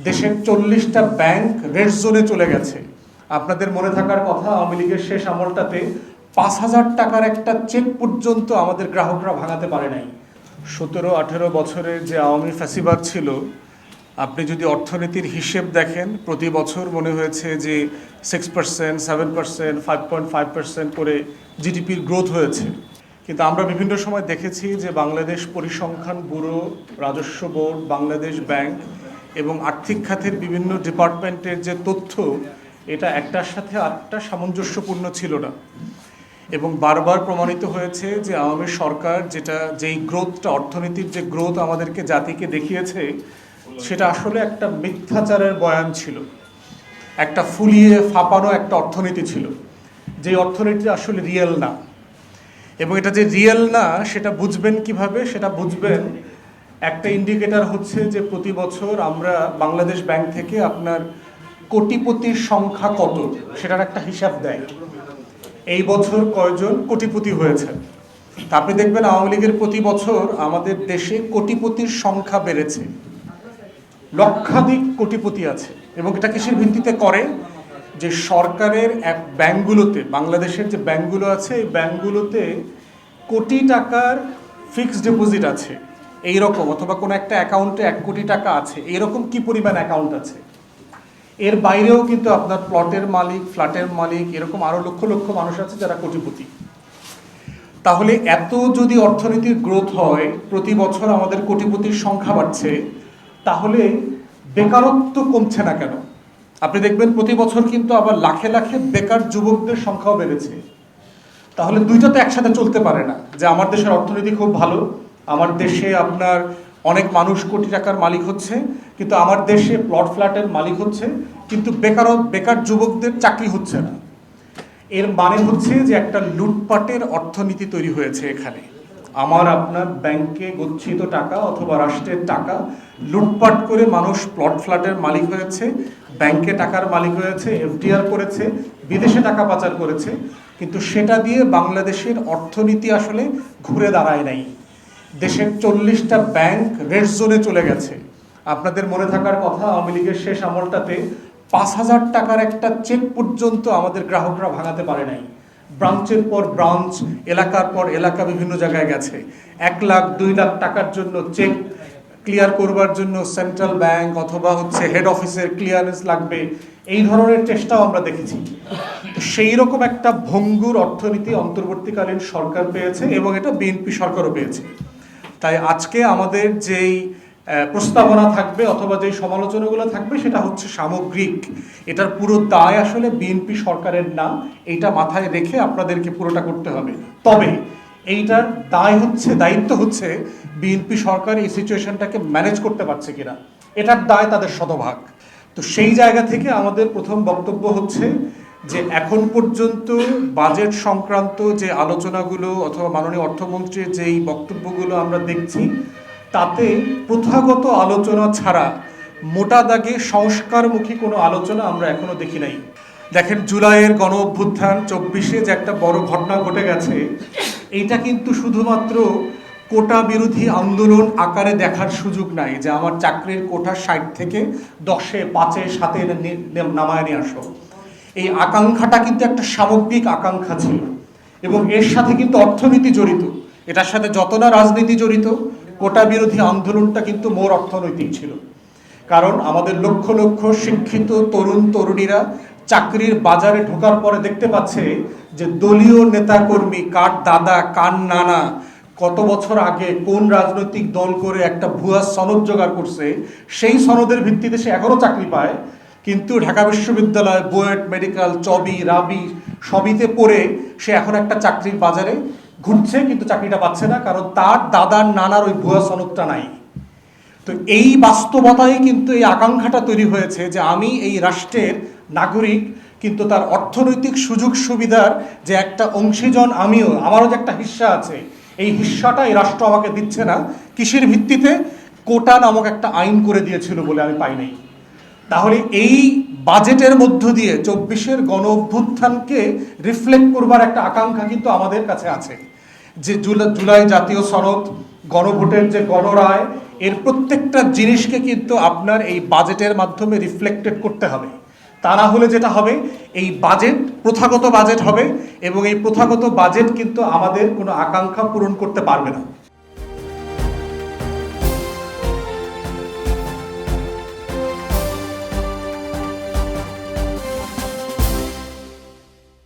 দেশের 40টা bank red জোনে চলে গেছে। আপনাদের মনে থাকার কথা, আওয়ামী লীগের শেষ আমলটাতে 5,000 টাকার একটা চেক পর্যন্ত আমাদের গ্রাহকরা ভাঙাতে পারে নাই। 17-18 বছরের যে আওয়ামী ফ্যাসিবাদ ছিল, আপনি যদি অর্থনীতির হিসেব দেখেন, প্রতি বছর মনে হয়েছে যে 6%, 7%, 5.5% করে জিডিপির গ্রোথ হয়েছে। কিন্তু আমরা বিভিন্ন সময় দেখেছি যে বাংলাদেশ পরিসংখ্যান ব্যুরো, রাজস্ব বোর্ড, বাংলাদেশ ব্যাংক এবং আর্থিক খাতের বিভিন্ন ডিপার্টমেন্টের যে তথ্য, এটা একটার সাথে আরেকটা সামঞ্জস্যপূর্ণ ছিল না। এবং বারবার প্রমাণিত হয়েছে যে আওয়ামী সরকার যেই গ্রোথটা, অর্থনীতির যে গ্রোথ আমাদেরকে জাতিকে দেখিয়েছে, সেটা আসলে একটা মিথ্যাচারের বয়ান ছিল, একটা ফুলিয়ে ফাঁপানো একটা অর্থনীতি ছিল, যে অর্থনীতি আসলে রিয়েল না। এবং এটা যে রিয়েল না সেটা বুঝবেন কিভাবে? সেটা বুঝবেন, একটা ইন্ডিকেটর হচ্ছে যে প্রতি বছর আমরা বাংলাদেশ ব্যাংক থেকে আপনার কোটিপতির সংখ্যা কত সেটার একটা হিসাব দেয়। এই বছর কয়জন কোটিপতি হয়েছে। তা আপনি দেখবেন আওয়ামী লীগের প্রতি বছর আমাদের দেশে কোটিপতির সংখ্যা বেড়েছে, লক্ষাধিক কোটিপতি আছে। এবং এটা কিসের ভিত্তিতে করে? যে সরকারের ব্যাংকগুলোতে, বাংলাদেশের যে ব্যাংকগুলো আছে, এই ব্যাংকগুলোতে কোটি টাকার ফিক্সড ডিপোজিট আছে এইরকম, অথবা কোনো একটা অ্যাকাউন্টে 1 কোটি টাকা আছে এইরকম কি পরিমাণ অ্যাকাউন্ট আছে। এর বাইরেও কিন্তু আপনার প্লটের মালিক, ফ্ল্যাটের মালিক, এরকম আরও লক্ষ লক্ষ মানুষ আছে যারা কোটিপতি। তাহলে এত যদি অর্থনীতির গ্রোথ হয়, প্রতি বছর আমাদের কোটিপতির সংখ্যা বাড়ছে, তাহলে বেকারত্ব কমছে না কেন? আপনি দেখবেন প্রতি বছর কিন্তু আবার লাখে লাখে বেকার যুবকদের সংখ্যাও বেড়েছে। তাহলে দুইটা তো একসাথে চলতে পারে না, যে আমার দেশের অর্থনীতি খুব ভালো, আমার দেশে আপনার অনেক মানুষ কোটি টাকার মালিক হচ্ছে, কিন্তু আমার দেশে প্লট ফ্ল্যাটের মালিক হচ্ছে, কিন্তু বেকার যুবকদের চাকরি হচ্ছে না। এর মানে হচ্ছে যে একটা লুটপাটের অর্থনীতি তৈরি হয়েছে এখানে। আমার আপনার ব্যাংকে গচ্ছিত টাকা অথবা রাষ্ট্রের টাকা লুটপাট করে মানুষ প্লট ফ্ল্যাটের মালিক হয়েছে, ব্যাংকে টাকার মালিক হয়েছে, এফডিআর করেছে, বিদেশে টাকা পাচার করেছে, কিন্তু সেটা দিয়ে বাংলাদেশের অর্থনীতি আসলে ঘুরে দাঁড়ায় নাই। দেশের 40টা ব্যাংক রেড জোনে চলে গেছে। আপনাদের মনে থাকার কথা, আওয়ামী লীগের শেষ আমলটাতে 5,000 টাকার একটা চেক পর্যন্ত আমাদের গ্রাহকরা ভাঙাতে পারে নাই। ব্রাঞ্চের পর ব্রাঞ্চ, এলাকার পর এলাকা বিভিন্ন জায়গায় গেছে। 1 লাখ 2 লাখ টাকার জন্য চেক ক্লিয়ার করবার জন্য সেন্ট্রাল ব্যাংক অথবা হেড অফিসের ক্লিয়ারেন্স লাগবে, এই ধরনের চেষ্টাও আমরা দেখেছি। সেই রকম একটা ভঙ্গুর অর্থনীতি অন্তর্বর্তীকালীন সরকার পেয়েছে, এবং এটা বিএনপি সরকারও পেয়েছে। তাই আজকে আমাদের যেই প্রস্তাবনা থাকবে অথবা যেই সমালোচনাগুলো থাকবে, সেটা হচ্ছে সামগ্রিক। এটার পুরো দায় আসলে বিএনপি সরকারের না, এইটা মাথায় রেখে আপনাদেরকে পুরোটা করতে হবে। তবে এইটার দায়িত্ব হচ্ছে বিএনপি সরকার এই সিচুয়েশনটাকে ম্যানেজ করতে পারছে কিনা, এটার দায় তাদের শতভাগ। তো সেই জায়গা থেকে আমাদের প্রথম বক্তব্য হচ্ছে যে এখন পর্যন্ত বাজেট সংক্রান্ত যে আলোচনাগুলো অথবা মাননীয় অর্থমন্ত্রীর যেই বক্তব্যগুলো আমরা দেখছি, তাতে প্রথাগত আলোচনা ছাড়া মোটা দাগে সংস্কারমুখী কোনো আলোচনা আমরা এখনো দেখি নাই। দেখেন, জুলাইয়ের গণ অভ্যুত্থান 24-এ যে একটা বড় ঘটনা ঘটে গেছে, এইটা কিন্তু শুধুমাত্র কোটা বিরোধী আন্দোলন আকারে দেখার সুযোগ নাই, যে আমার চাকরির কোটা 60 থেকে 10-এ 5-এ 7-এ নামায় নিয়ে আসো। এই আকাঙ্ক্ষাটা কিন্তু একটা সামগ্রিক আকাঙ্ক্ষা ছিল, এবং এর সাথে কিন্তু অর্থনীতি জড়িত। এটার সাথে যত না রাজনীতি জড়িত, কোটা বিরোধী আন্দোলনটা কিন্তু মোর অর্থনৈতিক ছিল। কারণ আমাদের লক্ষ লক্ষ শিক্ষিত তরুণ তরুণীরা চাকরির বাজারে ঢোকার পরে দেখতে পাচ্ছে যে দলীয় নেতাকর্মী, কার দাদা কার নানা কত বছর আগে কোন রাজনৈতিক দল করে একটা ভুয়া সনদ জোগাড় করছে, সেই সনদের ভিত্তিতে সে এখনো চাকরি পায়। কিন্তু ঢাকা বিশ্ববিদ্যালয়, বুয়েট, মেডিকেল, চবি, রাবি সবিতে পড়ে সে এখন একটা চাকরির বাজারে ঘুরছে, কিন্তু চাকরিটা পাচ্ছে না, কারণ তার দাদার নানার ওই ভুয়া সনদটা নাই। তো এই বাস্তবতায় কিন্তু এই আকাঙ্ক্ষাটা তৈরি হয়েছে যে আমি এই রাষ্ট্রের নাগরিক, কিন্তু তার অর্থনৈতিক সুযোগ সুবিধার যে একটা অংশীজন আমারও যে একটা হিস্সা আছে, এই হিস্সাটা এই রাষ্ট্র আমাকে দিচ্ছে না। কিসের ভিত্তিতে? কোটা নামক একটা আইন করে দিয়েছিল বলে আমি পাই নাই। তাহলে এই বাজেটের মধ্য দিয়ে 24-এর গণ অভ্যুত্থানকে রিফ্লেক্ট করবার একটা আকাঙ্ক্ষা কিন্তু আমাদের কাছে আছে, যে জুলাই জাতীয় সনদ, গণভোটের যে গণরায়, এর প্রত্যেকটা জিনিসকে কিন্তু আপনার এই বাজেটের মাধ্যমে রিফ্লেক্টেড করতে হবে। তা না হলে যেটা হবে, এই বাজেট প্রথাগত বাজেট হবে এবং এই প্রথাগত বাজেট কিন্তু আমাদের কোনো আকাঙ্ক্ষা পূরণ করতে পারবে না।